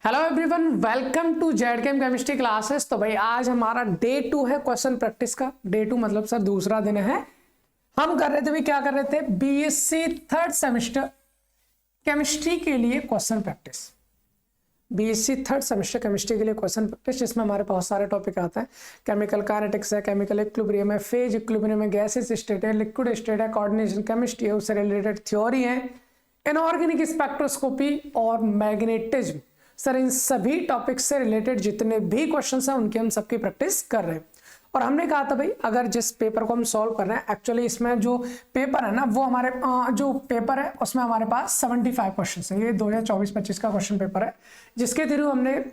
Hello everyone, welcome to Z chemistry classes. तो भाई आज हमारा डे 2 है क्वेश्चन प्रैक्टिस का। डे 2 मतलब सर दूसरा दिन है। हम कर रहे थे भाई, क्या कर रहे थे, बीएससी थर्ड सेमेस्टर केमिस्ट्री के लिए question practice. BSc third semester chemistry के लिए क्वेश्चन प्रैक्टिस, जिसमें हमारे बहुत सारे टॉपिक आते हैं। केमिकल काइनेटिक्स है, केमिकल इक्विलिब्रियम है, फेज इक्विलिब्रियम है, गैसेस स्टेट है, लिक्विड स्टेट है, कोऑर्डिनेशन केमिस्ट्री है, उससे रिलेटेड थ्योरी है, इनऑर्गेनिक स्पेक्ट्रोस्कोपी और मैग्नेटिज्म। सर इन सभी टॉपिक्स से रिलेटेड जितने भी क्वेश्चंस हैं उनकी हम सबकी प्रैक्टिस कर रहे हैं। और हमने कहा था भाई, अगर जिस पेपर को हम सॉल्व कर रहे हैं, एक्चुअली इसमें जो पेपर है ना, वो हमारे जो पेपर है उसमें हमारे पास 75 क्वेश्चंस हैं। ये 2024-25 का क्वेश्चन पेपर है, जिसके थ्रू हमने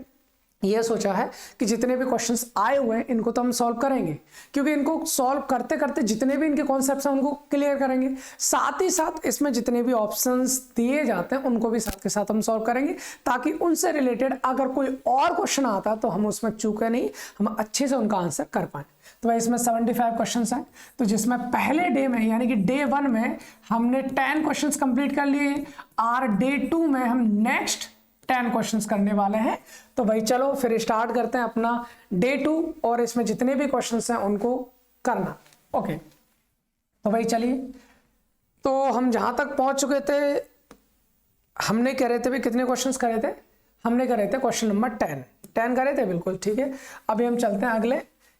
ये सोचा है कि जितने भी क्वेश्चंस आए हुए हैं इनको तो हम सॉल्व करेंगे, क्योंकि इनको सॉल्व करते करते जितने भी इनके कॉन्सेप्ट्स हैं उनको क्लियर करेंगे। साथ ही साथ इसमें जितने भी ऑप्शंस दिए जाते हैं उनको भी साथ के साथ हम सॉल्व करेंगे, ताकि उनसे रिलेटेड अगर कोई और क्वेश्चन आता है तो हम उसमें चूके नहीं, हम अच्छे से उनका आंसर कर पाएं। तो भाई इसमें 75 क्वेश्चंस हैं, तो जिसमें पहले डे में यानी कि डे 1 में हमने 10 क्वेश्चंस कंप्लीट कर लिए, और डे 2 में हम नेक्स्ट 10 क्वेश्चंस करने वाले हैं। तो भाई चलो फिर स्टार्ट करते हैं अपना डे 2, और इसमें जितने भी क्वेश्चंस हैं उनको करना। ओके, तो भाई चलिए, तो हम जहां तक पहुंच चुके थे, हमने कह रहे थे भाई कितने क्वेश्चंस करे थे, हमने करे थे क्वेश्चन नंबर 10 करे थे, बिल्कुल ठीक है। अभी हम चलते हैं अगले,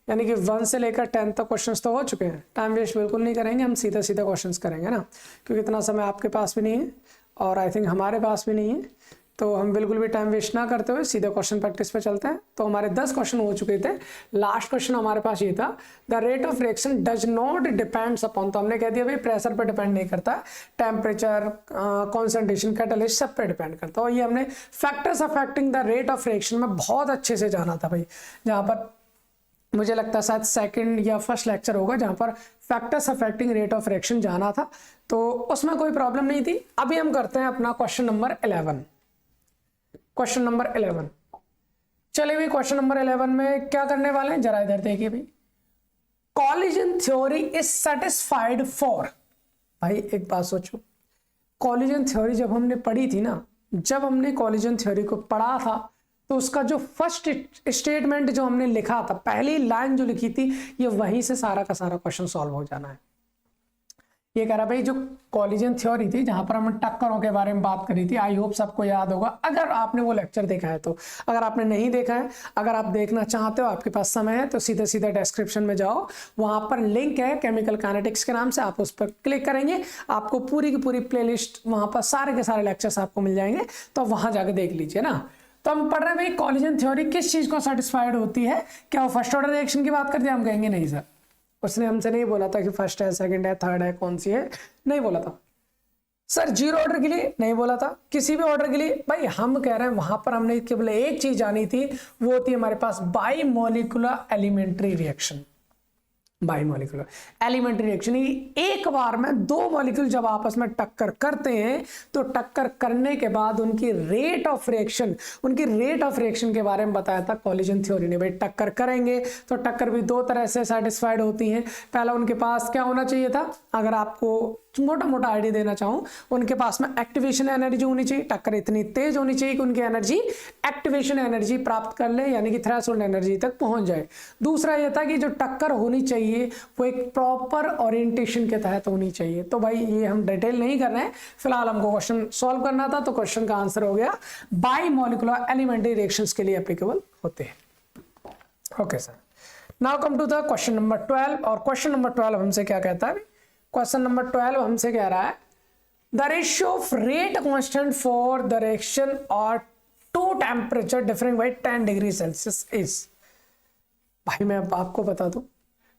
यानी कि 1 से लेकर 10 तक क्वेश्चंस तो हो चुके हैं। टाइम वेस्ट बिल्कुल नहीं करेंगे, हम सीधा सीधा क्वेश्चंस करेंगे ना, क्योंकि इतना समय आपके पास भी नहीं है और आई थिंक हमारे पास भी नहीं है। तो हम बिल्कुल भी टाइम वेस्ट ना करते हुए सीधे क्वेश्चन प्रैक्टिस पे चलते हैं। तो हमारे 10 क्वेश्चन हो चुके थे। लास्ट क्वेश्चन हमारे पास ये था, the rate of reaction does not depends upon. तो हमने कह दिया भाई प्रेशर पे डिपेंड नहीं करता, टेम्परेचर, कॉन्सेंट्रेशन, कैटलिस्ट सब पे डिपेंड करता है। और ये हमने factors affecting the rate of reaction में बहुत अच्छे से जाना था भाई, जहाँ पर मुझे लगता है शायद सेकंड या फर्स्ट लेक्चर होगा जहाँ पर factors affecting rate of reaction जाना था, तो उसमें कोई प्रॉब्लम नहीं थी। अभी हम करते हैं अपना क्वेश्चन नंबर 11। क्वेश्चन नंबर 11, चलिए भाई क्वेश्चन नंबर 11 में क्या करने वाले हैं, जरा इधर देखिए भाई। Collision theory is satisfied for. भाई एक बात सोचो, कॉलिजन थ्योरी जब हमने पढ़ी थी ना, जब हमने कॉलिजन थ्योरी को पढ़ा था, तो उसका जो फर्स्ट स्टेटमेंट जो हमने लिखा था, पहली लाइन जो लिखी थी, ये वहीं से सारा का सारा क्वेश्चन सॉल्व हो जाना है। ये कह रहा भाई जो कॉलिजन थ्योरी थी, जहां पर हमने टक्करों के बारे में बात करी थी, आई होप सबको याद होगा अगर आपने वो लेक्चर देखा है तो। अगर आपने नहीं देखा है, अगर आप देखना चाहते हो, आपके पास समय है, तो सीधे सीधे डिस्क्रिप्शन में जाओ, वहां पर लिंक है केमिकल काइनेटिक्स के नाम से, आप उस पर क्लिक करेंगे, आपको पूरी की पूरी प्लेलिस्ट, वहां पर सारे के सारे लेक्चर्स आपको मिल जाएंगे, तो वहां जाकर देख लीजिए ना। तो हम पढ़ रहे हैं भाई कॉलिजन थ्योरी किस चीज को सेटिस्फाइड होती है। क्या वो फर्स्ट ऑर्डर रिएक्शन की बात करते हैं? हम कहेंगे नहीं सर, उसने हमसे नहीं बोला था कि फर्स्ट है, सेकंड है, थर्ड है, कौन सी है, नहीं बोला था सर। जीरो ऑर्डर के लिए नहीं बोला था, किसी भी ऑर्डर के लिए। भाई हम कह रहे हैं वहां पर हमने केवल एक चीज जानी थी, वो होती है हमारे पास bimolecular elementary reaction. Bimolecular elementary reaction, एक बार में दो मॉलिक्यूल जब आपस में टक्कर करते हैं, तो टक्कर करने के बाद उनकी रेट ऑफ रिएक्शन, उनकी रेट ऑफ रिएक्शन के बारे में बताया था कॉलिजन थ्योरी ने। भाई टक्कर करेंगे तो टक्कर भी दो तरह से सेटिस्फाइड होती है। पहला उनके पास क्या होना चाहिए था, अगर आपको मोटा मोटा आइडिया देना चाहूं, उनके पास में एक्टिवेशन एनर्जी होनी चाहिए, टक्कर इतनी तेज होनी चाहिए कि उनकी एनर्जी एक्टिवेशन एनर्जी प्राप्त कर ले, यानी कि थ्रेशोल्ड एनर्जी तक पहुंच जाए। दूसरा यह था कि जो टक्कर होनी चाहिए वो एक प्रॉपर ओरिएंटेशन के तहत होनी चाहिए। तो भाई ये हम डिटेल नहीं कर रहे हैं, फिलहाल हमको क्वेश्चन सॉल्व करना था, तो क्वेश्चन का आंसर हो गया बाई मॉलिक्यूलर एलिमेंट्री रिएक्शंस के लिए एप्लीकेबल होते हैं। Okay sir, now come to the question number 12। और क्वेश्चन नंबर 12 हमसे क्या कहता है? क्वेश्चन नंबर 12 हमसे कह रहा है, the ratio of rate constant for the reaction और two temperature differing by 10 degree Celsius is. भाई मैं अब आपको बता दूं,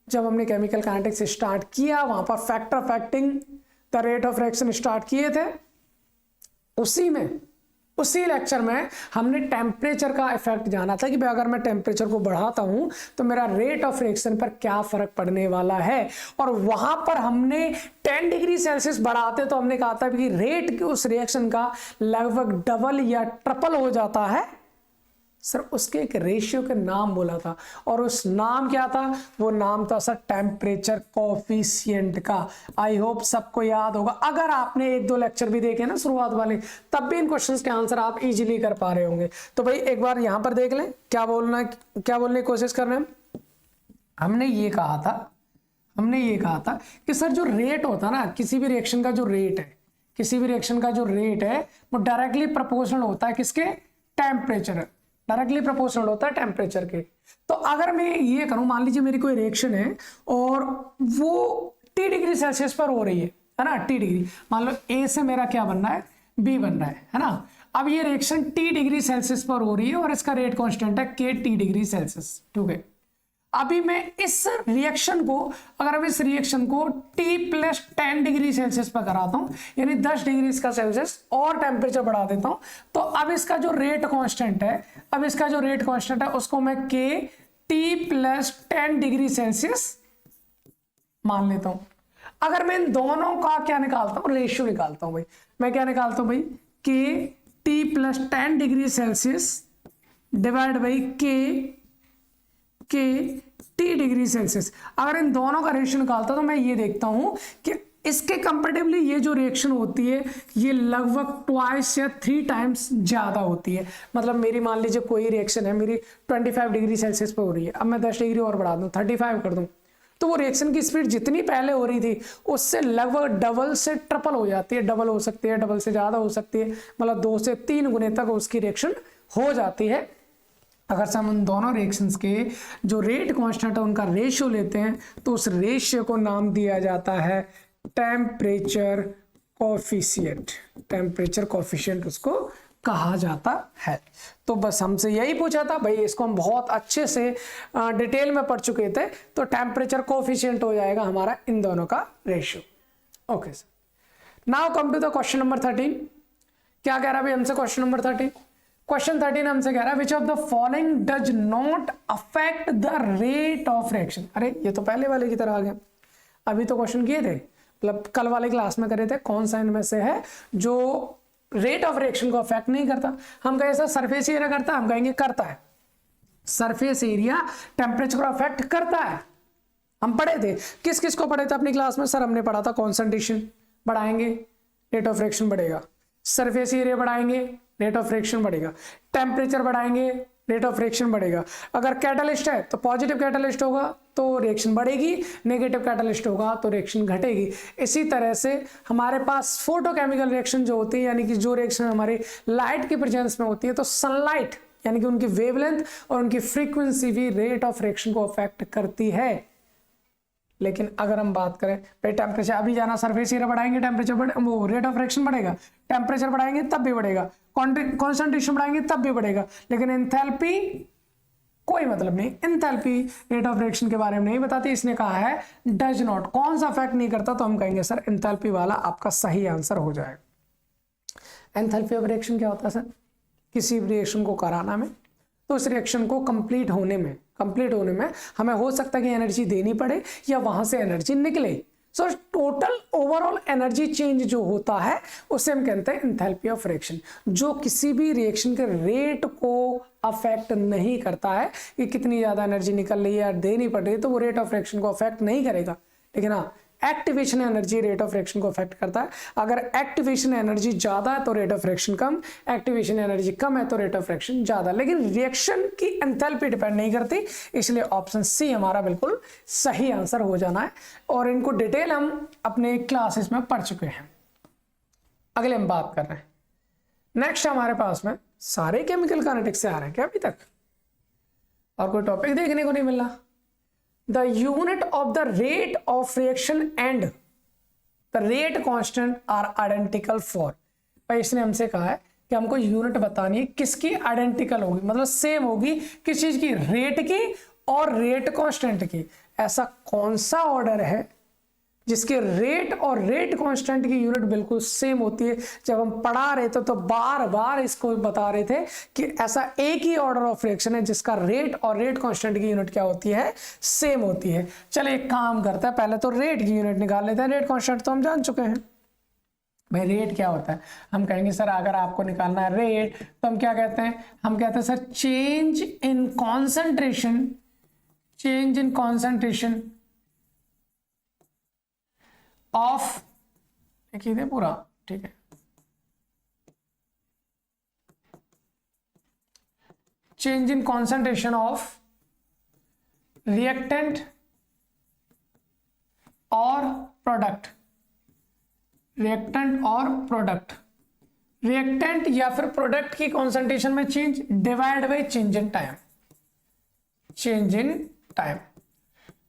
जब हमने केमिकल काइनेटिक्स स्टार्ट किया, वहां पर factor affecting the rate of reaction start किए थे, उसी लेक्चर में हमने टेम्परेचर का इफेक्ट जाना था कि भाई अगर मैं टेम्परेचर को बढ़ाता हूं तो मेरा रेट ऑफ रिएक्शन पर क्या फर्क पड़ने वाला है। और वहां पर हमने 10 डिग्री सेल्सियस बढ़ाते तो हमने कहा था कि रेट की उस रिएक्शन का लगभग डबल या ट्रिपल हो जाता है सर उसके एक रेशियो के नाम बोला था, और उस नाम क्या था, वो नाम था सर टेम्परेचर कोफिशिएंट का। आई होप सबको याद होगा, अगर आपने एक दो लेक्चर भी देखे ना शुरुआत वाले, तब भी इन क्वेश्चंस के आंसर आप इजीली कर पा रहे होंगे। तो भाई एक बार यहां पर देख लें क्या बोलने की कोशिश कर रहे हैं। हमने ये कहा था कि सर जो रेट होता ना किसी भी रिएक्शन का, जो रेट है वो डायरेक्टली प्रोपोर्शनल होता है किसके, टेम्परेचर, डायरेक्टली प्रोपोर्शनल होता है टेम्परेचर के। तो अगर मैं ये करूं, मान लीजिए मेरी कोई रिएक्शन है और वो T डिग्री सेल्सियस पर हो रही है ना, T डिग्री, मान लो A से मेरा क्या बन रहा है, B बन रहा है ना। अब ये रिएक्शन T डिग्री सेल्सियस पर हो रही है और इसका रेट कांस्टेंट है K T डिग्री सेल्सियस, ठीक है। अभी मैं इस रिएक्शन को T प्लस 10 डिग्री सेल्सियस पर कराता हूं, यानी 10 डिग्री इसका सेल्सियस और टेम्परेचर बढ़ा देता हूं, तो अब इसका जो रेट कांस्टेंट है उसको मैं K T plus 10 degree Celsius मान लेता हूं। अगर मैं इन दोनों का क्या निकालता हूं, रेशियो निकालता हूं भाई, मैं क्या निकालता हूं भाई, K T plus 10 degree Celsius divide by K T degree Celsius. अगर इन दोनों का रेशियो निकालता तो मैं ये देखता हूं कि इसके कंपैरेटिवली ये जो रिएक्शन होती है ये लगभग ट्वाइस या 3 टाइम्स ज्यादा होती है। मतलब मेरी मान लीजिए कोई रिएक्शन है, मेरी 25 डिग्री सेल्सियस पे हो रही है, अब मैं 10 डिग्री और बढ़ा दूं, 35 कर दूं, तो वो रिएक्शन की स्पीड जितनी पहले हो रही थी उससे लगभग डबल से ट्रिपल हो जाती है, डबल हो सकती है, डबल से ज्यादा हो सकती है, मतलब 2 से 3 गुने तक उसकी रिएक्शन हो जाती है। अगर हम उन दोनों रिएक्शंस के जो रेट कांस्टेंट है उनका रेशियो लेते हैं तो उस रेशियो को नाम दिया जाता है टेम्परेचर कोफिशिएंट उसको कहा जाता है। तो बस हमसे यही पूछा था भाई, इसको हम बहुत अच्छे से डिटेल में पढ़ चुके थे, तो टेम्परेचर कोफिशिएंट हो जाएगा हमारा इन दोनों का ratio. Okay sir, now come to the question number 13। क्या कह रहा है भाई हमसे क्वेश्चन नंबर 13? क्वेश्चन 13 हमसे कह रहा है which of the following does not affect the rate of reaction. अरे ये तो पहले वाले की तरह आ गया, अभी तो क्वेश्चन किए थे, मतलब कल वाले क्लास में करे थे, कौन सा इनमें से है जो रेट ऑफ रिएक्शन को अफेक्ट नहीं करता। हम कहें सर सरफेस एरिया करता है, हम कहेंगे करता है। सरफेस एरिया टेम्परेचर को अफेक्ट करता है, हम पढ़े थे। किस किस को पढ़े थे अपनी क्लास में? सर हमने पढ़ा था कॉन्सेंट्रेशन बढ़ाएंगे रेट ऑफ रिएक्शन बढ़ेगा, सरफेस एरिया बढ़ाएंगे रेट ऑफ रिएक्शन बढ़ेगा, टेम्परेचर बढ़ाएंगे रेट ऑफ रिएक्शन बढ़ेगा। अगर कैटलिस्ट है तो पॉजिटिव कैटलिस्ट होगा तो रिएक्शन बढ़ेगी, नेगेटिव कैटलिस्ट होगा तो रिएक्शन घटेगी। इसी तरह से हमारे पास फोटोकेमिकल रिएक्शन जो होती है, यानी कि जो रिएक्शन हमारे लाइट के प्रेजेंस में होती है, तो सनलाइट यानी कि उनकी वेवलेंथ और उनकी फ्रीक्वेंसी भी रेट ऑफ रिएक्शन को अफेक्ट करती है। लेकिन अगर हम बात करें भाई टेम्परेचर, अभी जाना सरफेस एरिया बढ़ाएंगे टेम्परेचर वो रेट ऑफ रिएक्शन बढ़ेगा, टेम्परेचर बढ़ाएंगे तब भी बढ़ेगा, कॉन्सेंट्रेशन बढ़ाएंगे तब भी बढ़ेगा, लेकिन एंथैल्पी कोई मतलब नहीं। एंथैल्पी रेट ऑफ रिएक्शन के बारे में नहीं बताती, इसने कहा है डज नॉट, कौन सा अफेक्ट नहीं करता, तो हम कहेंगे सर एंथैल्पी वाला आपका सही आंसर हो जाएगा। एंथैल्पी ऑफ रिएक्शन क्या होता है सर? किसी रिएक्शन को कराना में, तो उस रिएक्शन को कंप्लीट होने में हमें हो सकता है कि एनर्जी देनी पड़े या वहां से एनर्जी निकले। So total overall energy change जो होता है उसे हम कहते हैं एंथैल्पी ऑफ रिएक्शन, जो किसी भी रिएक्शन के रेट को अफेक्ट नहीं करता है कि कितनी ज्यादा एनर्जी निकल रही है या देनी पड़ रही है, तो वो रेट ऑफ रिएक्शन को अफेक्ट नहीं करेगा। लेकिन हाँ, activation energy rate of reaction को अफेक्ट करता है। अगर एक्टिवेशन एनर्जी ज्यादा है तो रेट ऑफ रिएक्शन कम, एक्टिवेशन एनर्जी कम है तो रेट ऑफ रिएक्शन ज्यादा, लेकिन रिएक्शन की एंथैल्पी डिपेंड नहीं करती, इसलिए ऑप्शन सी हमारा बिल्कुल सही आंसर हो जाना है। और इनको डिटेल हम अपने क्लासेस में पढ़ चुके हैं। अगले हम बात कर रहे हैं नेक्स्ट, हमारे पास में सारे केमिकल काइनेटिक्स से आ रहे हैं क्या अभी तक, और कोई टॉपिक देखने को नहीं मिल रहा। The unit of the rate of reaction and the rate constant are identical for। भाई इसने हमसे कहा है कि हमको यूनिट बतानी है किसकी आइडेंटिकल होगी, मतलब सेम होगी, किस चीज की, रेट की और रेट कांस्टेंट की। ऐसा कौन सा ऑर्डर है जिसके रेट और रेट कांस्टेंट की यूनिट बिल्कुल सेम होती है? जब हम पढ़ा रहे थे तो बार बार इसको बता रहे थे कि ऐसा एक ही ऑर्डर ऑफ रिएक्शन है जिसका रेट और रेट कांस्टेंट की यूनिट क्या होती है, सेम होती है। चलिए एक काम करते हैं, पहले तो रेट की यूनिट निकाल लेते हैं, रेट कांस्टेंट तो हम जान चुके हैं। भाई रेट क्या होता है, हम कहेंगे सर अगर आपको निकालना है रेट तो हम क्या कहते हैं, हम कहते हैं sir change in concentration, change in concentration of, लिखिए थे पूरा, ठीक है, change in concentration of reactant और प्रोडक्ट, रिएक्टेंट और प्रोडक्ट, रिएक्टेंट या फिर प्रोडक्ट की कॉन्सेंट्रेशन में change divide by change in time, change in time.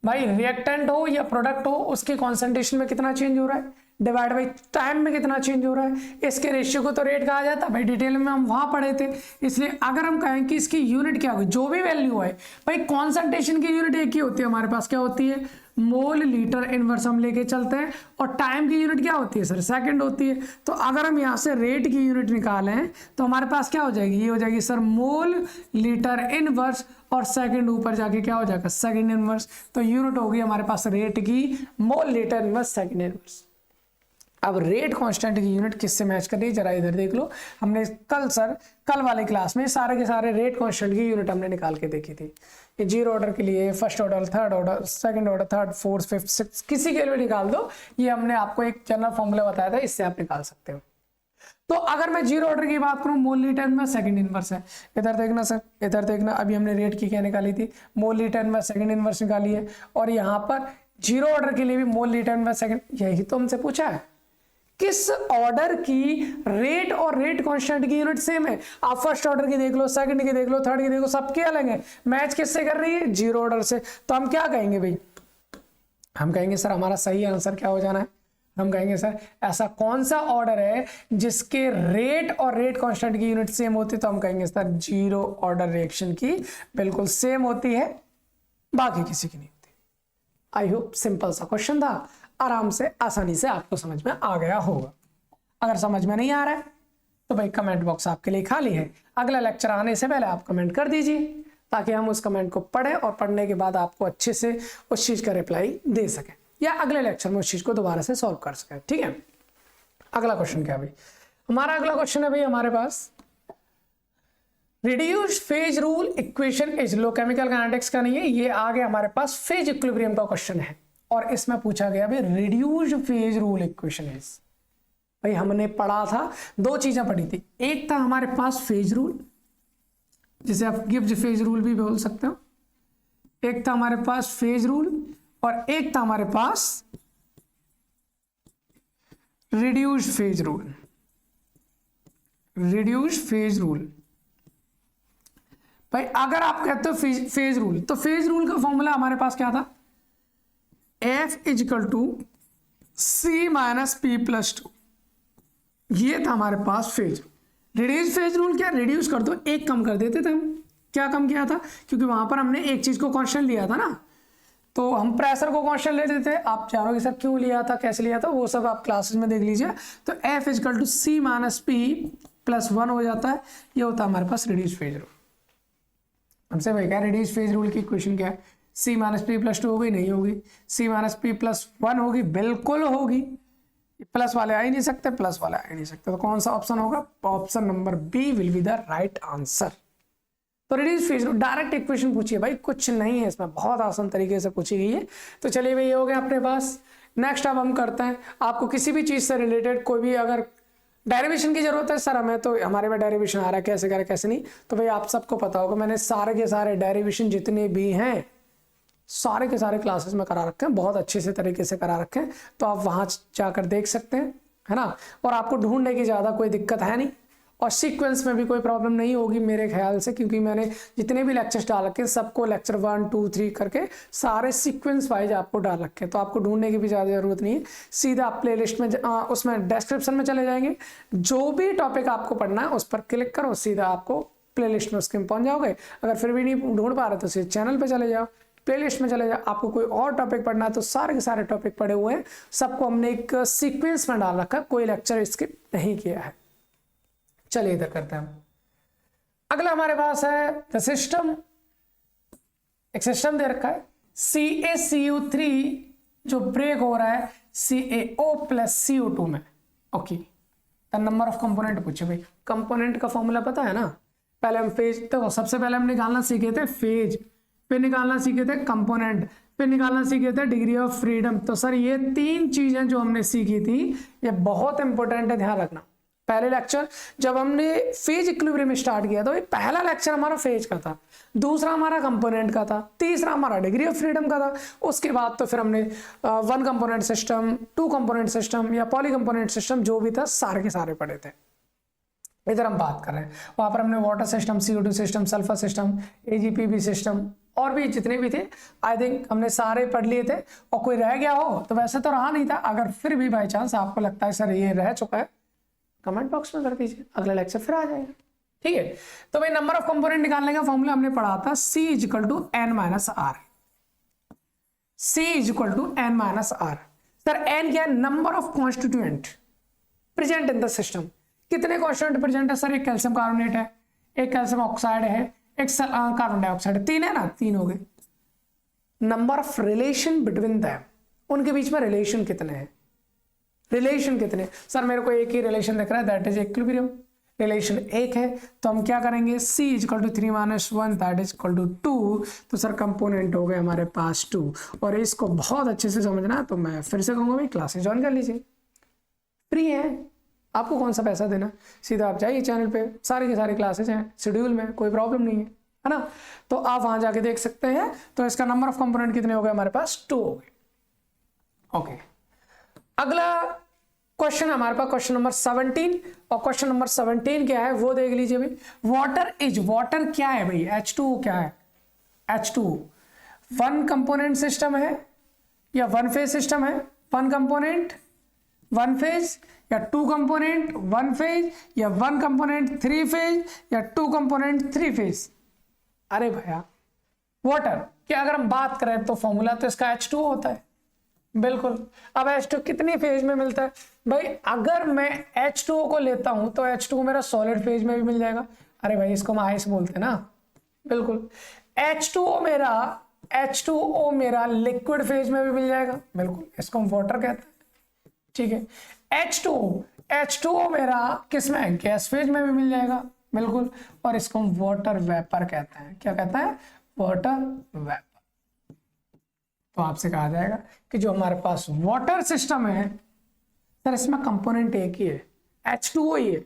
भाई रिएक्टेंट हो या प्रोडक्ट हो उसकी कॉन्सेंट्रेशन में कितना चेंज हो रहा है डिवाइड बाई टाइम में कितना चेंज हो रहा है, इसके रेशियो को तो रेट कहा जाता है। भाई डिटेल में हम वहां पढ़े थे, इसलिए अगर हम कहें कि इसकी यूनिट क्या होगी, जो भी वैल्यू है, भाई कॉन्सेंट्रेशन की यूनिट एक ही होती है हमारे पास, क्या होती है, मोल लीटर इनवर्स हम लेके चलते हैं, और टाइम की यूनिट क्या होती है सर, सेकंड होती है। तो अगर हम यहाँ से रेट की यूनिट निकालें तो हमारे पास क्या हो जाएगी, ये हो जाएगी सर मोल लीटर इनवर्स, और सेकंड ऊपर जाके क्या हो जाएगा, सेकंड इनवर्स। तो यूनिट होगी हमारे पास रेट की mole litre inverse second inverse. अब रेट कांस्टेंट की यूनिट किससे मैच कर रही है, जरा इधर देख लो, हमने कल वाले क्लास में सारे के सारे रेट कांस्टेंट की यूनिट हमने निकाल के देखी थी। ये जीरो ऑर्डर के लिए, first order, third order, second order, third, fourth, fifth, six, किसी के लिए निकाल दो, ये हमने आपको एक जनरल फॉर्मूला बताया था, इससे आप निकाल सकते हो। तो अगर मैं जीरो ऑर्डर की बात करूं, मोल लीटर में सेकंड इनवर्स है, इधर देखना सर, इधर देखना, अभी हमने रेट की क्या निकाली थी, मोल लीटर में सेकंड इनवर्स निकाली है, और यहाँ पर जीरो ऑर्डर के लिए भी मोल लीटर में सेकंड, यही तो हमसे पूछा है, किस ऑर्डर की रेट और रेट कांस्टेंट की यूनिट सेम है। आप फर्स्ट ऑर्डर की देख लो, सेकंड की देख लो, थर्ड की देख लो, सबके अलग है, मैच किससे कर रही है, जीरो ऑर्डर से। तो हम क्या कहेंगे भाई, हम कहेंगे सर हमारा सही आंसर क्या हो जाना है, हम कहेंगे सर ऐसा कौन सा ऑर्डर है जिसके रेट और रेट कांस्टेंट की यूनिट सेम होती है, तो हम कहेंगे सर जीरो ऑर्डर रिएक्शन की बिल्कुल सेम होती है, बाकी किसी की नहीं होती। आई होप सिंपल सा क्वेश्चन था, आराम से आसानी से आपको समझ में आ गया होगा। अगर समझ में नहीं आ रहा है तो भाई कमेंट बॉक्स आपके लिए खाली है, अगला लेक्चर आने से पहले आप कमेंट कर दीजिए ताकि हम उस कमेंट को पढ़ें और पढ़ने के बाद आपको अच्छे से उस चीज का रिप्लाई दे सकें, या अगले लेक्चर में उस चीज को दोबारा से सॉल्व कर सकें। ठीक है, अगला क्वेश्चन क्या भाई, हमारा अगला क्वेश्चन है भाई हमारे पास reduced phase rule equation is लो, केमिकल काइनेटिक्स का नहीं है, ये आगे हमारे पास फेज इक्विलिब्रियम का क्वेश्चन है, और इसमें पूछा गया भाई reduced phase rule equation is. भाई हमने पढ़ा था, दो चीजें पढ़ी थी, एक था हमारे पास फेज रूल, जिसे आप गिब्स फेज रूल भी बोल सकते हो, एक था हमारे पास फेज रूल, और एक था हमारे पास reduced phase rule, reduced phase rule. भाई अगर आप कहते हो फेज रूल, तो फेज रूल का फॉर्मूला हमारे पास क्या था, F is equal to C minus P plus two, ये था हमारे पास फेज। रिड्यूस फेज रूल क्या, रिड्यूस कर दो, एक कम कर देते थे हम, क्या कम किया था, क्योंकि वहां पर हमने एक चीज को कांस्टेंट लिया था ना, तो हम प्रेशर को कांस्टेंट ले देते थे। आप जानोगे सर क्यों लिया था, कैसे लिया था, वो सब आप क्लासेस में देख लीजिए। तो F is equal to C minus P plus one हो जाता है, ये होता है हमारे पास रिड्यूस फेज रूल। हमसे भाई क्या रिड्यूस फेज रूल की इक्वेशन क्या है, सी माइनस पी प्लस टू होगी, नहीं होगी, सी माइनस पी प्लस वन होगी, बिल्कुल होगी, प्लस वाले आ ही नहीं सकते, प्लस वाले आ ही नहीं सकते, तो कौन सा ऑप्शन होगा, option number B will be the right answer. तो reduce phase rule direct equation पूछिए भाई, कुछ नहीं है इसमें, बहुत आसान तरीके से पूछी गई है। तो चलिए भाई ये हो गया अपने पास। नेक्स्ट अब हम करते हैं, आपको किसी भी चीज से रिलेटेड कोई भी अगर डेरिवेशन की जरूरत है, सर हमें तो हमारे में डेरिवेशन आ रहा है, कैसे करें कैसे नहीं, तो भाई आप सबको पता होगा, मैंने सारे के सारे डेरिवेशन जितने भी हैं सारे के सारे क्लासेस में करा रखे हैं, बहुत अच्छे से तरीके से करा रखे हैं, तो आप वहां जाकर देख सकते हैं, है ना। और आपको ढूंढने की ज़्यादा कोई दिक्कत है नहीं, और सीक्वेंस में भी कोई प्रॉब्लम नहीं होगी मेरे ख्याल से, क्योंकि मैंने जितने भी लेक्चर्स डाल रखे हैं सबको लेक्चर 1 2 3 करके सारे सीक्वेंस वाइज आपको डाल रखे हैं, तो आपको ढूंढने की भी ज़्यादा ज़रूरत नहीं है। सीधा आप प्ले लिस्ट में उसमें डिस्क्रिप्शन में चले जाएंगे, जो भी टॉपिक आपको पढ़ना है उस पर क्लिक करो, सीधा आपको प्ले लिस्ट में उसके में पहुँच जाओगे। अगर फिर भी नहीं ढूंढ पा रहे तो सीधे चैनल पर चले जाओ, प्लेलिस्ट में चले जाओ। आपको कोई और टॉपिक पढ़ना है तो सारे के सारे टॉपिक पढ़े हुए हैं, सबको हमने एक सीक्वेंस में डाल रखा है, कोई लेक्चर स्किप नहीं किया है। चलिए इधर करते हैं। अगला हमारे पास है द सिस्टम, एक सिस्टम दे रखा है CaCO3 जो ब्रेक हो रहा है CaO प्लस CO2 में। Okay, the number of component पूछे भाई। कंपोनेंट का फॉर्मूला पता है ना, पहले हम फेज, तो सबसे पहले हम निकालना सीखे थे फेज, फिर निकालना सीखे थे कंपोनेंट, फिर निकालना सीखे थे डिग्री ऑफ फ्रीडम। तो सर ये 3 चीजें जो हमने सीखी थी ये बहुत इंपॉर्टेंट है, ध्यान रखना। पहले लेक्चर जब हमने फेज इक्विलिब्रियम स्टार्ट किया तो ये पहला लेक्चर हमारा फेज का था, दूसरा हमारा कंपोनेंट का था, तीसरा हमारा डिग्री ऑफ फ्रीडम का था। उसके बाद तो फिर हमने 1 कंपोनेंट सिस्टम, 2 कंपोनेंट सिस्टम या पॉली कंपोनेंट सिस्टम जो भी था सारे के सारे पढ़े थे। इधर हम बात कर रहे हैं, वहां पर हमने water system, CO2 system, sulphur system, AGPB system और भी जितने भी थे आई थिंक हमने सारे पढ़ लिए थे। और कोई रह गया हो तो वैसे तो रहा नहीं था, अगर फिर भी बाई चांस आपको लगता है सर ये रह चुका है कमेंट बॉक्स में कर दीजिए, अगला लेक्चर फिर आ जाएगा। ठीक है, तो भाई नंबर ऑफ कंपोनेंट निकालने का फॉर्मूला हमने पढ़ा था C = n-r। C = n-r। Sir n क्या है? Number of constituent present in the system. कितने कॉन्स्टिट्यूएंट प्रेजेंट है सर? एक कैल्शियम कार्बोनेट है, एक कैल्शियम ऑक्साइड है, एक कार्बन डाइऑक्साइड, 3 है ना, 3 हो गए। Number of relation between them, उनके बीच में रिलेशन कितने हैं? रिलेशन कितने? सर मेरे को एक ही रिलेशन दिख रहा है, दैट इज इक्विलिब्रियम। रिलेशन एक है तो हम क्या करेंगे, C = 3 - 1 that is equal to 2। तो सर कंपोनेंट हो गए हमारे पास 2। और इसको बहुत अच्छे से समझना है तो मैं फिर से कहूँगा भाई क्लासेस ज्वाइन कर लीजिए, फ्री है, आपको कौन सा पैसा देना, सीधा आप जाइए चैनल पे, सारी की सारी क्लासेस हैं शेड्यूल में, कोई प्रॉब्लम नहीं है ना। तो आप वहां जाके देख सकते हैं। तो इसका नंबर ऑफ कंपोनेंट कितने हो गए हमारे पास? 2 हो गए। ओके, अगला क्वेश्चन हमारे पास क्वेश्चन नंबर 17। और क्वेश्चन नंबर 17 क्या है वो देख लीजिए भाई। वाटर क्या है भाई? H2O क्या है? H2O 1 कंपोनेंट सिस्टम है या 1 फेज सिस्टम है? 1 कंपोनेंट 1 फेज या 2 कंपोनेंट 1 फेज या 1 कंपोनेंट 3 फेज या 2 कंपोनेंट 3 फेज? अरे भैया वाटर की अगर हम बात करें तो फॉर्मूला तो इसका H2O होता है, बिल्कुल। अब H2O कितनी फेज में मिलता है भाई? अगर मैं H2O को लेता हूं तो H2O मेरा सॉलिड फेज में भी मिल जाएगा। अरे भाई इसको हम आइस बोलते हैं ना, बिल्कुल। H2O मेरा लिक्विड फेज में भी मिल जाएगा, बिल्कुल, इसको हम वाटर कहते हैं। ठीक है, H2O मेरा किसमें? गैस फेज में भी मिल जाएगा, बिल्कुल। और इसको हम वाटर वेपर कहते हैं। क्या कहते हैं? Water vapour. तो आपसे कहा जाएगा कि जो हमारे पास वाटर सिस्टम है सर इसमें कंपोनेंट एक ही है, H2O ही है।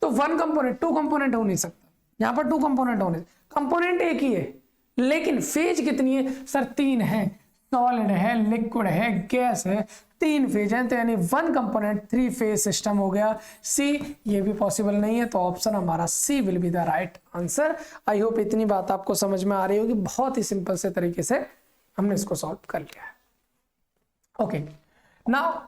तो 1 कंपोनेंट 2 कंपोनेंट हो नहीं सकता, यहां पर 2 कंपोनेंट होने, कंपोनेंट एक ही है लेकिन फेज कितनी है सर? 3 है, सॉलिड है, लिक्विड है, गैस है, 3 फेज है। तो यानी 1 कंपोनेंट 3 फेज सिस्टम हो गया। सी ये भी पॉसिबल नहीं है, तो ऑप्शन हमारा C will be the right answer. I hope इतनी बात आपको समझ में आ रही होगी, बहुत ही सिंपल से तरीके से हमने इसको सॉल्व कर लिया है। ओके, नाउ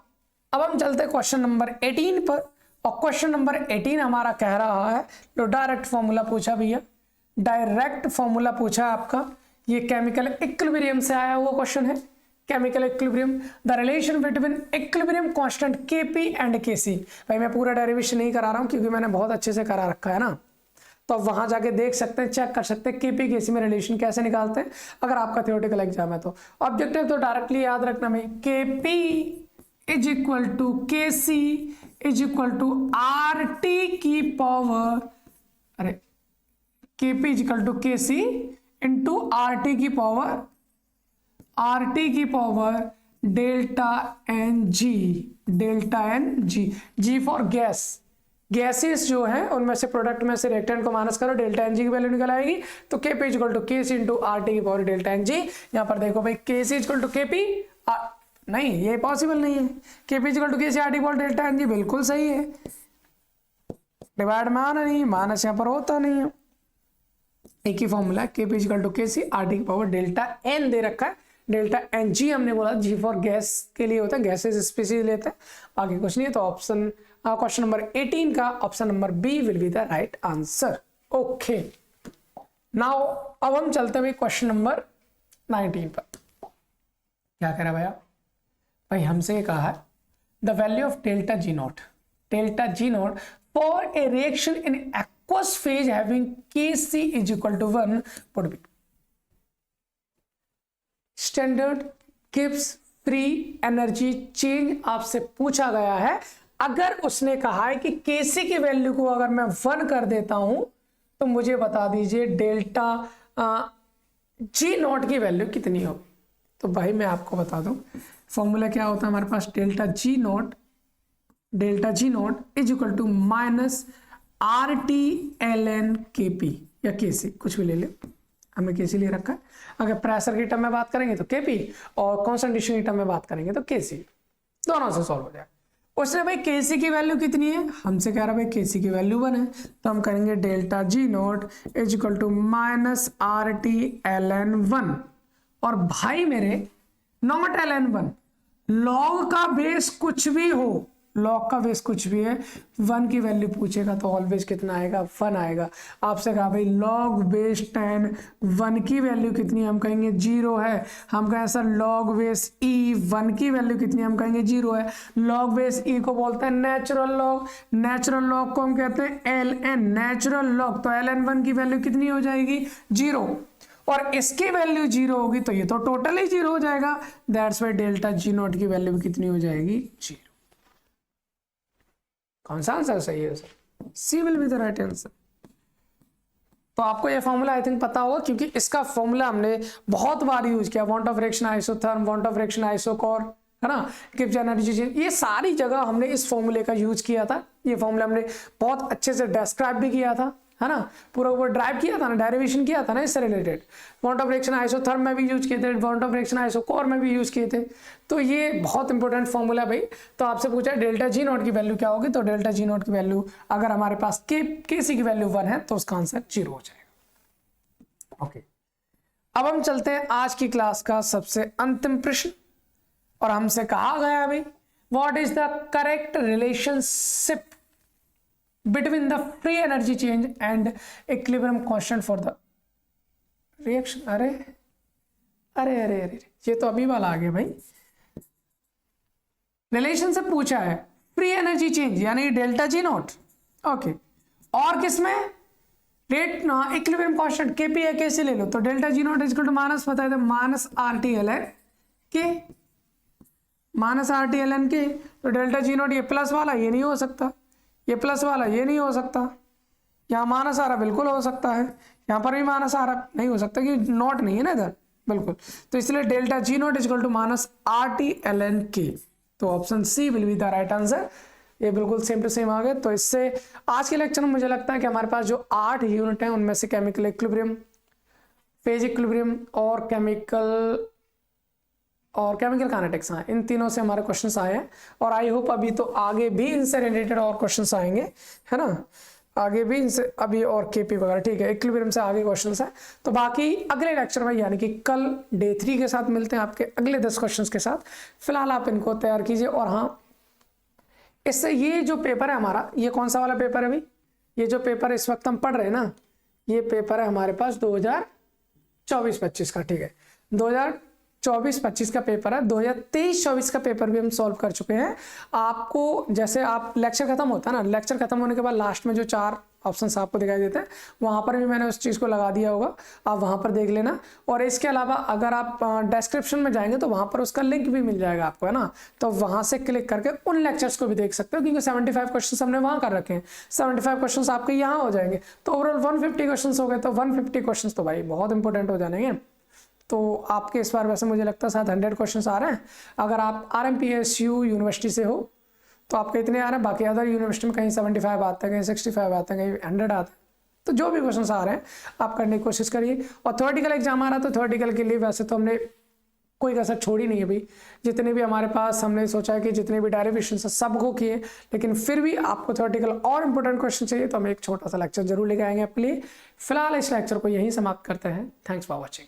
अब हम चलते हैं क्वेश्चन नंबर 18 पर। और क्वेश्चन नंबर 18 हमारा कह रहा है, तो डायरेक्ट फॉर्मूला पूछा भैया, डायरेक्ट फॉर्मूला पूछा आपका, ये केमिकल इक्विलिब्रियम से आया हुआ क्वेश्चन है। Chemical equilibrium, the relation between equilibrium constant Kp and Kc। भाई मैं पूरा डेरिवेशन नहीं करा रहा हूं क्योंकि मैंने बहुत अच्छे से करा रखा है ना, तो आप वहां जाके देख सकते हैं, चेक कर सकते हैं Kp Kc में रिलेशन कैसे निकालते हैं अगर आपका थियोरेटिकल एग्जाम है तो। ऑब्जेक्टिव तो डायरेक्टली याद रखना भाई, Kp = Kc = RT की पावर, अरे Kp = Kc × RT की पावर, RT की power delta NG, G for gas. Gases जो है उनमें से प्रोडक्ट में से रिएक्टेंट को माइनस करो, डेल्टा NG की वैल्यू निकल आएगी। तो Kp = Kc × RT की पावर डेल्टा NG। यहाँ पर देखो भाई Kc = Kp, नहीं ये पॉसिबल नहीं है। Kp = Kc RT की पावर डेल्टा NG बिल्कुल सही है, डिवाइड में आना नहीं, माइनस यहाँ पर होता नहीं है। एक ही फॉर्मूला है, Kp = Kc RT की पावर डेल्टा N दे रखा है, डेल्टा NG हमने बोला G फॉर गैस के लिए होता है, गैसेस स्पीसीज लेते हैं, आगे कुछ नहीं है। तो ऑप्शन क्वेश्चन नंबर 18 का option number B will be the right answer. Okay, now अब हम चलते हैं क्वेश्चन नंबर 19 पर। क्या कह रहा है भाई हमसे ये कहा है, the value of delta G not for a reaction in aqueous phase having Kc = 1 would be standard Gibbs free energy change. आपसे पूछा गया है अगर उसने कहा है कि केसी की वैल्यू को अगर मैं 1 कर देता हूं तो मुझे बता दीजिए डेल्टा जी नॉट की वैल्यू कितनी होगी। तो भाई मैं आपको बता दूं फॉर्मूला क्या होता है हमारे पास, delta G not is equal to minus R T L N K P या के सी, कुछ भी ले ले, हमने के सी ले रखा है। अगर प्रेशर की टर्म में बात करेंगे तो के पी और कॉन्सेंट्रेशन की टर्म में बात करेंगे तो के सी, दोनों से सॉल्व हो जाएगा। उसने भाई के सी की वैल्यू कितनी है, हमसे कह रहा भाई के सी की वैल्यू 1 है, तो हम करेंगे delta G not is equal to minus R T L N 1, और भाई मेरे नॉट एल एन 1, लॉग का बेस कुछ भी हो, लॉग का बेस कुछ भी है, 1 की वैल्यू पूछेगा तो ऑलवेज कितना आएगा, 1 आएगा। आपसे कहा भाई लॉग बेस 10 1 की वैल्यू कितनी, हम कहेंगे 0 है। हम कहें सर लॉग बेस ई 1 की वैल्यू कितनी, हम कहेंगे 0 है। लॉग बेस ई को बोलते हैं नेचुरल लॉग, नेचुरल लॉग को हम कहते हैं एल एन, नेचुरल लॉग, तो एल एन 1 की वैल्यू कितनी हो जाएगी 0, और इसकी वैल्यू 0 होगी तो ये तो टोटल ही 0 हो जाएगा। That's why delta G not की वैल्यू भी कितनी हो जाएगी 0। कौन सा आंसर सही है sir, C will be the right answer. तो आपको ये फॉर्मूला आई थिंक पता होगा क्योंकि इसका फॉर्मूला हमने बहुत बार यूज किया, want of reaction isotherm, want of reaction isochore, है ना, गिब्स एनर्जी चेंज, ये सारी जगह हमने इस फॉर्मूले का यूज किया था। ये फॉर्मूला हमने बहुत अच्छे से डिस्क्राइब भी किया था, है ना, पूरा ऊपर ड्राइव किया था ना, डेरिवेशन किया था ना इससे related. Want of reaction isotherm में भी यूज किए थे, वांट ऑफ रिएक्शन आइसोकोर में भी यूज किए थे। तो ये बहुत इंपॉर्टेंट फॉर्मूला भाई। तो आपसे पूछा डेल्टा जी नॉट की वैल्यू क्या होगी, तो डेल्टा जी नॉट की वैल्यू अगर हमारे पास के सी की वैल्यू 1 है तो उसका आंसर 0 हो जाएगा। ओके, अब हम चलते हैं आज की क्लास का सबसे अंतिम प्रश्न, और हमसे कहा गया भाई what is the correct relationship between the free energy change and equilibrium constant for the reaction। अरे अरे अरे अरे ये तो अभी वाला आ गया भाई। रिलेशन से पूछा है फ्री एनर्जी चेंज यानी डेल्टा जी नॉट, ओके, और किसमें रेट ना इक्विलिब्रियम कांस्टेंट केपी है, कैसे ले लो, तो delta G not equal to minus बताए थे minus R T L N K, minus R T L N K, तो डेल्टा जी नॉट ये प्लस वाला ये नहीं हो सकता, ये प्लस वाला ये नहीं हो सकता, यहाँ माइनस आ रहा बिल्कुल हो सकता है, यहाँ पर भी माइनस आ रहा नहीं हो सकता कि नॉट नहीं है ना इधर, बिल्कुल। तो इसलिए delta G not equal to minus R T L N K, तो option C will be the right answer. ये बिल्कुल सेम टू सेम आ गए। तो इससे आज के लेक्चर में मुझे लगता है कि हमारे पास जो 8 यूनिट हैं उनमें से केमिकल इक्विलिब्रियम, फेज इक्विलिब्रियम और केमिकल काइनेटिक्स हैं, इन तीनों से हमारे क्वेश्चंस आए हैं, और आई होप अभी तो आगे भी इनसे रिलेटेड और क्वेश्चंस आएंगे, है ना, आगे भी इनसे अभी और केपी वगैरह, ठीक है, इक्विलिब्रियम से आगे क्वेश्चंस हैं। तो बाकी अगले लेक्चर में यानी कि कल डे 3 के साथ मिलते हैं आपके अगले 10 क्वेश्चंस के साथ। फिलहाल आप इनको तैयार कीजिए। और हाँ, इससे ये जो पेपर है हमारा, ये कौन सा वाला पेपर है भाई, ये जो पेपर इस वक्त हम पढ़ रहे हैं ना, ये पेपर है हमारे पास 2024-25 का, ठीक है, 2024-25 का पेपर है। 2023-24 का पेपर भी हम सॉल्व कर चुके हैं। आपको जैसे आप लेक्चर खत्म होता है ना, लेक्चर खत्म होने के बाद लास्ट में जो 4 ऑप्शंस आपको दिखाई देते हैं वहां पर भी मैंने उस चीज़ को लगा दिया होगा, आप वहां पर देख लेना। और इसके अलावा अगर आप डिस्क्रिप्शन में जाएंगे तो वहां पर उसका लिंक भी मिल जाएगा आपको, है ना, तो वहां से क्लिक करके उन लेक्चर्स को भी देख सकते हो, क्योंकि 75 क्वेश्चन हमने वहां कर रखे हैं, 75 क्वेश्चन आपके यहाँ हो जाएंगे, तो ओवरऑल 150 क्वेश्चन हो गए। तो 150 क्वेश्चन तो भाई बहुत इंपॉर्टेंट हो जाएंगे। तो आपके इस बार वैसे मुझे लगता है 100 क्वेश्चंस आ रहे हैं। अगर आप RMPSU यूनिवर्सिटी से हो तो आपके इतने आ रहे हैं, बाकी अदर यूनिवर्सिटी में कहीं 75 आते हैं, कहीं 65 आते हैं, कहीं 100 आते हैं। तो जो भी क्वेश्चंस आ रहे हैं आप करने की कोशिश करिए। और थ्योरेटिकल एग्जाम आ रहा है तो थ्योरेटिकल के लिए वैसे तो हमने कोई कसर छोड़ी नहीं है भाई, जितने भी हमारे पास हमने सोचा है कि जितने भी डेरिवेशन है सबको किए, लेकिन फिर भी आपको थ्योरेटिकल और इंपॉर्टेंट क्वेश्चन चाहिए तो हम एक छोटा सा लेक्चर जरूर लेके आएंगे आपके लिए। फिलहाल इस लेक्चर को यहीं समाप्त करते हैं। Thanks for watching.